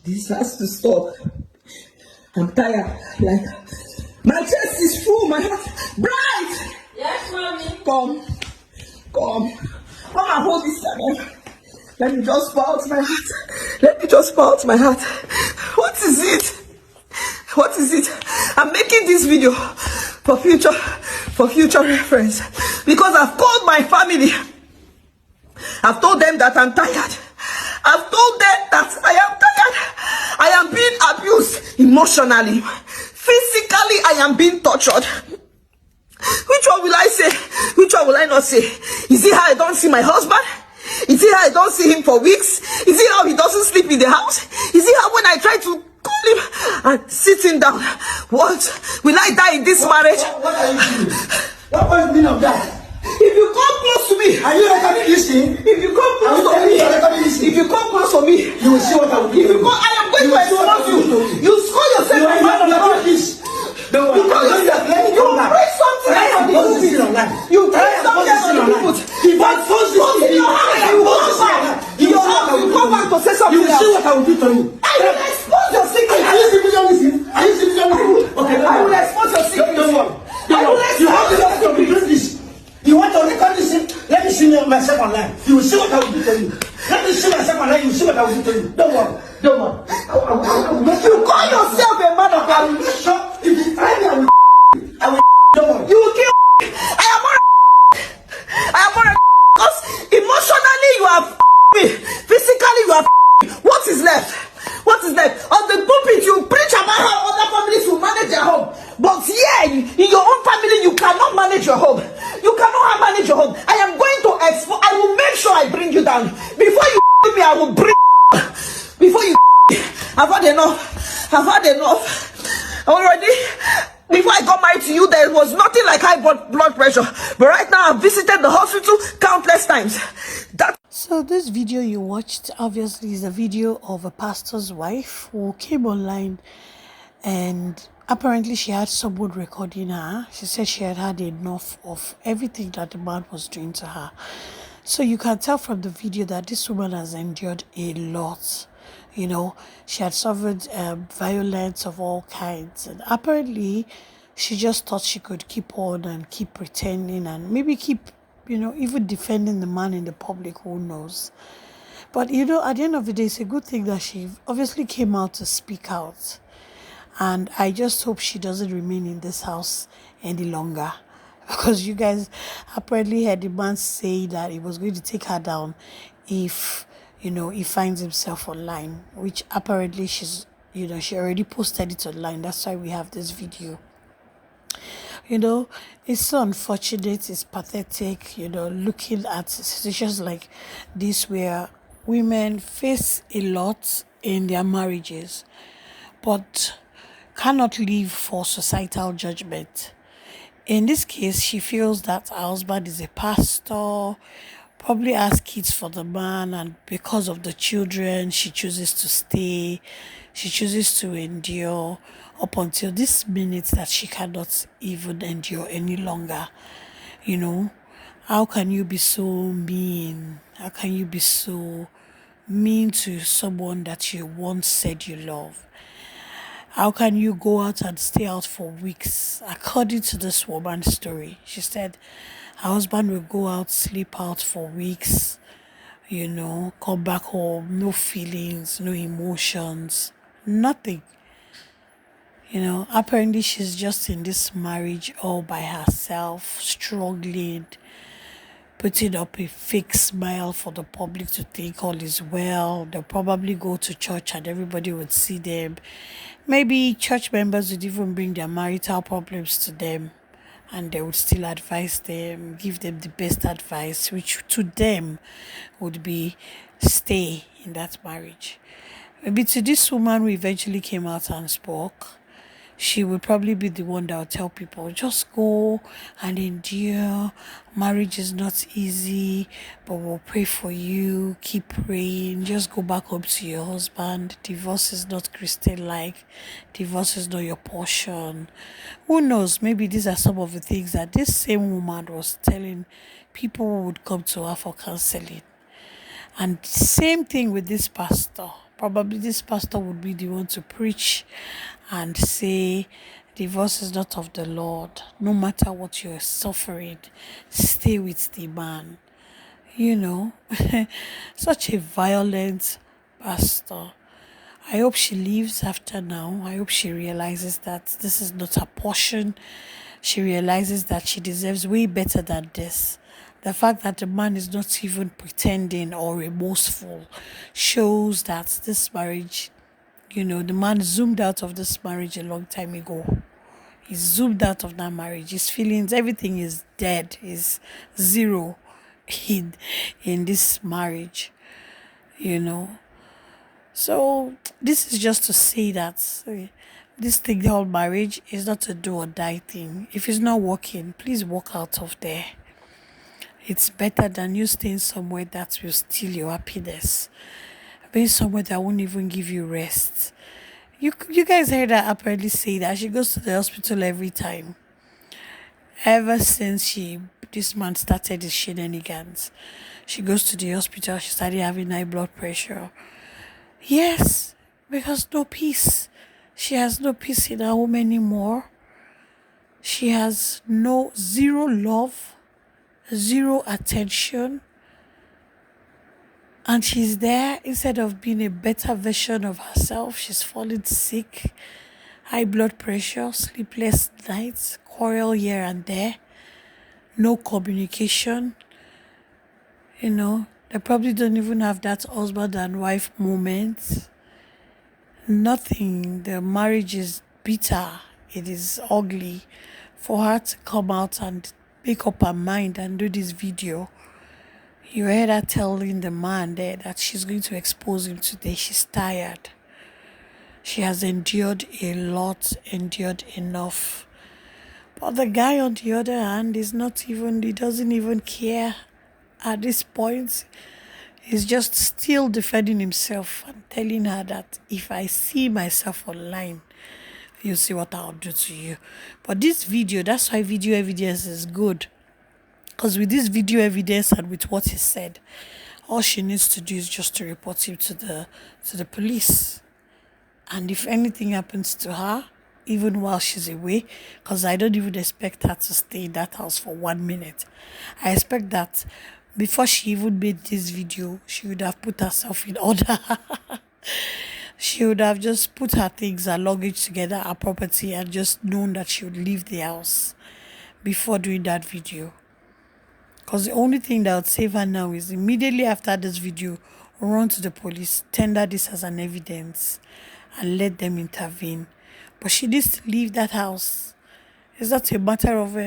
This has to stop. I'm tired. Like, my chest is full, my heart. Bright! Yes, mommy. Come and hold this camera. Let me just pour out my heart. What is it? I'm making this video for future reference because I've called my family. I've told them that I'm tired. I've told them that I am tired. I am being abused emotionally. Physically, I am being tortured. Which one will I say? Which one will I not say? Is it how I don't see my husband? Is it how I don't see him for weeks? Is it how he doesn't sleep in the house? Is it how when I try to call him and sitting down? What? Will I die in this marriage? What are you doing? What was the meaning of that? If you come close to me, Are you recording this thing? if you come close to me, You will see what I will do. I am going to expose you. You score yourself. You are not about this. Don't worry. You break something Try on and the post this thing pulpit. online. You Try break and something post this on thing the online. pulpit. If I post this Post thing, in your hand. you will post it. You come back to say You something will see else. what I will do to you. I will expose your secret. Are you seriously listening? Are you seriously listening? Okay, I will expose your secret. Don't worry. I will You have the right to be doing this. You want to record this thing? Let me see myself online. You will see what I will do to you. Let me see myself online. You will see what I will do to you. Don't worry. Don't worry. You call yourself a man of God. Sure. If you try me, I will. Don't worry. You will kill me. I am on because emotionally you are me. Physically you are me. What is left? On the pulpit you preach about how other families will manage their home. But here in your own family you cannot manage your home. Manage your home. I am going to expose. I will make sure I bring you down. Before you me, I will bring before you I've had enough. Already. Before I got married to you, there was nothing like high blood pressure. But right now, I've visited the hospital countless times. So this video you watched obviously is a video of a pastor's wife who came online, and apparently she had someone recording her. She said she had had enough of everything that the man was doing to her. So you can tell from the video that this woman has endured a lot. You know, she had suffered violence of all kinds, and apparently she just thought she could keep on and keep pretending and maybe keep, even defending the man in the public, who knows. But at the end of the day, it's a good thing that she obviously came out to speak out, and I just hope she doesn't remain in this house any longer, because you guys apparently heard the man say that he was going to take her down if he finds himself online, which apparently she already posted it online. That's why we have this video. It's so unfortunate, it's pathetic, looking at situations like this where women face a lot in their marriages, but cannot live for societal judgment. In this case, she feels that her husband is a pastor, probably has kids for the man, and because of the children, she chooses to stay. She chooses to endure up until this minute that she cannot even endure any longer. How can you be so mean? How can you be so mean to someone that you once said you love? How can you go out and stay out for weeks? According to this woman's story, she said her husband will go out, sleep out for weeks, come back home, no feelings, no emotions, nothing. Apparently she's just in this marriage all by herself, struggling, putting up a fake smile for the public to think all is well. They'll probably go to church and everybody would see them. Maybe church members would even bring their marital problems to them, and they would still advise them, give them the best advice, which to them would be stay in that marriage. Maybe to this woman who eventually came out and spoke, she will probably be the one that will tell people, just go and endure. Marriage is not easy, but we'll pray for you. Keep praying. Just go back home to your husband. Divorce is not Christian-like. Divorce is not your portion. Who knows? Maybe these are some of the things that this same woman was telling people who would come to her for counseling. And same thing with this pastor. Probably this pastor would be the one to preach and say, divorce is not of the Lord. No matter what you're suffering, stay with the man. You know, such a violent pastor. I hope she leaves after now. I hope she realizes that this is not her portion. She realizes that she deserves way better than this. The fact that the man is not even pretending or remorseful shows that this marriage, the man zoomed out of this marriage a long time ago. He zoomed out of that marriage. His feelings, everything is dead, is zero in this marriage, So this is just to say that this thing called marriage is not a do or die thing. If it's not working, please walk out of there. It's better than you staying somewhere that will steal your happiness. Being somewhere that won't even give you rest. You guys heard her apparently say that she goes to the hospital every time. Ever since this man started his shenanigans, she goes to the hospital. She started having high blood pressure. Yes, because no peace. She has no peace in her home anymore. She has zero love, zero attention. And she's there, instead of being a better version of herself, she's falling sick, high blood pressure, sleepless nights, quarrel here and there, no communication. They probably don't even have that husband and wife moment. Nothing. The marriage is bitter. It is ugly. For her to come out and make up her mind and do this video, you heard her telling the man there that she's going to expose him today. She's tired. She has endured a lot, endured enough. But the guy, on the other hand, he doesn't even care at this point. He's just still defending himself and telling her that if I see myself online, you'll see what I'll do to you. But this video, that's why video evidence is good. Because with this video evidence and with what he said, all she needs to do is just to report him to the police. And if anything happens to her, even while she's away, because I don't even expect her to stay in that house for 1 minute. I expect that before she even made this video, she would have put herself in order. She would have just put her things, her luggage together, her property, and just known that she would leave the house before doing that video. Because the only thing that would save her now is immediately after this video, run to the police, tender this as an evidence, and let them intervene. But she needs to leave that house. It's not a matter of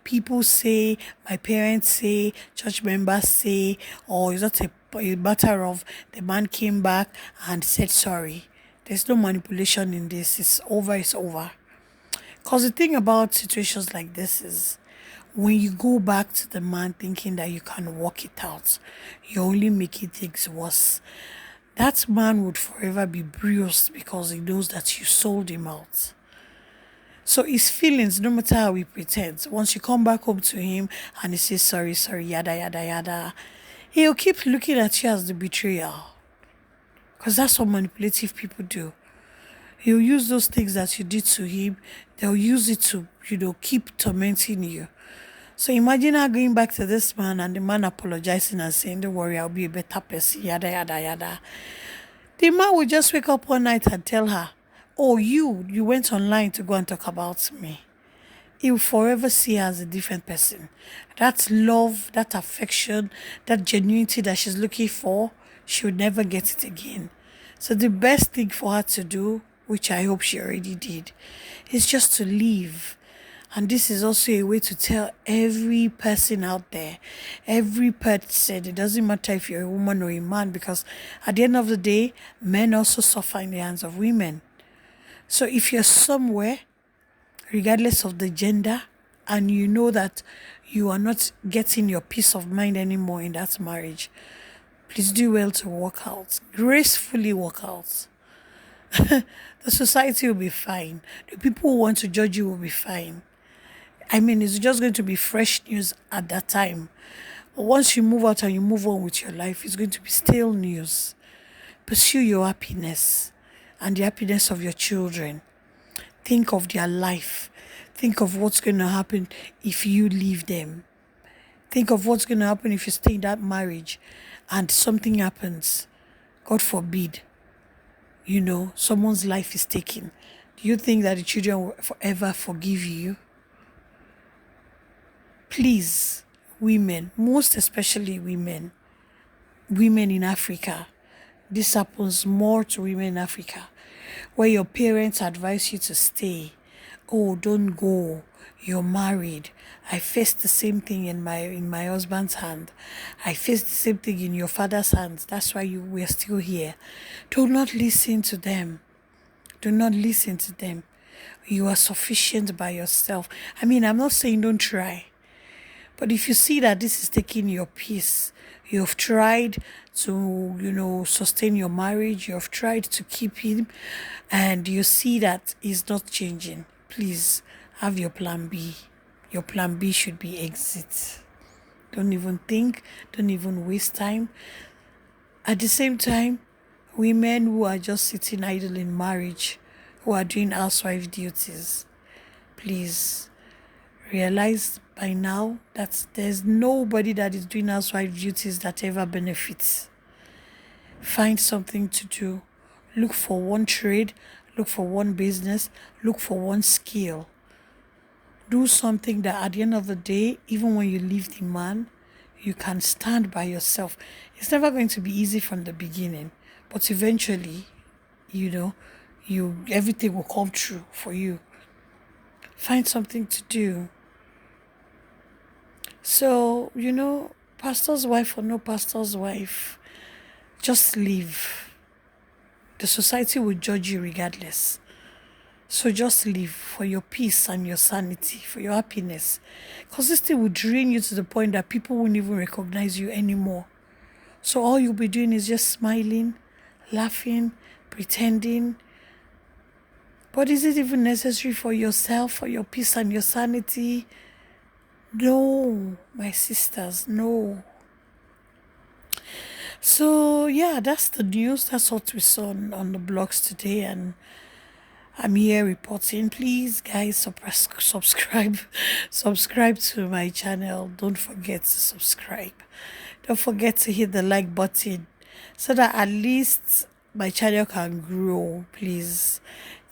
people say, my parents say, church members say, or it's not a matter of the man came back and said sorry. There's no manipulation in this. It's over, it's over. Because the thing about situations like this is, when you go back to the man thinking that you can work it out, you're only making things worse. That man would forever be bruised because he knows that you sold him out. So his feelings, no matter how he pretends, once you come back home to him and he says sorry, yada, yada, yada, he'll keep looking at you as the betrayer. Because that's what manipulative people do. He'll use those things that you did to him, they'll use it to, keep tormenting you. So imagine her going back to this man and the man apologizing and saying, don't worry, I'll be a better person, yada, yada, yada. The man will just wake up one night and tell her, oh, you went online to go and talk about me. He will forever see her as a different person. That love, that affection, that genuinity that she's looking for, she will never get it again. So the best thing for her to do, which I hope she already did, is just to leave. And this is also a way to tell every person out there, every person, it doesn't matter if you're a woman or a man, because at the end of the day, men also suffer in the hands of women. So if you're somewhere, regardless of the gender, and you know that you are not getting your peace of mind anymore in that marriage, please do well to walk out, gracefully walk out. The society will be fine. The people who want to judge you will be fine. I mean, it's just going to be fresh news at that time. But once you move out and you move on with your life, it's going to be stale news. Pursue your happiness and the happiness of your children. Think of their life. Think of what's going to happen if you leave them. Think of what's going to happen if you stay in that marriage and something happens. God forbid, someone's life is taken. Do you think that the children will forever forgive you? Please, women, most especially women in Africa, this happens more to women in Africa, where your parents advise you to stay. Oh, don't go. You're married. I faced the same thing in my husband's hand. I faced the same thing in your father's hands. That's why we're still here. Do not listen to them. Do not listen to them. You are sufficient by yourself. I mean, I'm not saying don't try. But if you see that this is taking your peace, you've tried to, sustain your marriage, you've tried to keep him, and you see that he's not changing, please have your plan B. Your plan B should be exit. Don't even think, don't even waste time. At the same time, women who are just sitting idle in marriage, who are doing housewife duties, please realize by now that there's nobody that is doing housewife duties that ever benefits. Find something to do. Look for one trade, look for one business, look for one skill. Do something that at the end of the day, even when you leave the man, you can stand by yourself. It's never going to be easy from the beginning, but eventually, everything will come true for you. Find something to do. So, pastor's wife or no pastor's wife, just leave. The society will judge you regardless. So just leave for your peace and your sanity, for your happiness. Because this thing will drain you to the point that people won't even recognize you anymore. So all you'll be doing is just smiling, laughing, pretending. But is it even necessary for yourself, for your peace and your sanity? No, my sisters, no. So yeah, that's the news. That's what we saw on the blogs today, and I'm here reporting. Please, guys, subscribe to my channel. Don't forget to subscribe. Don't forget to hit the like button so that at least my channel can grow. Please.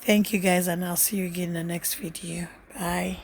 Thank you, guys, and I'll see you again in the next video. Bye.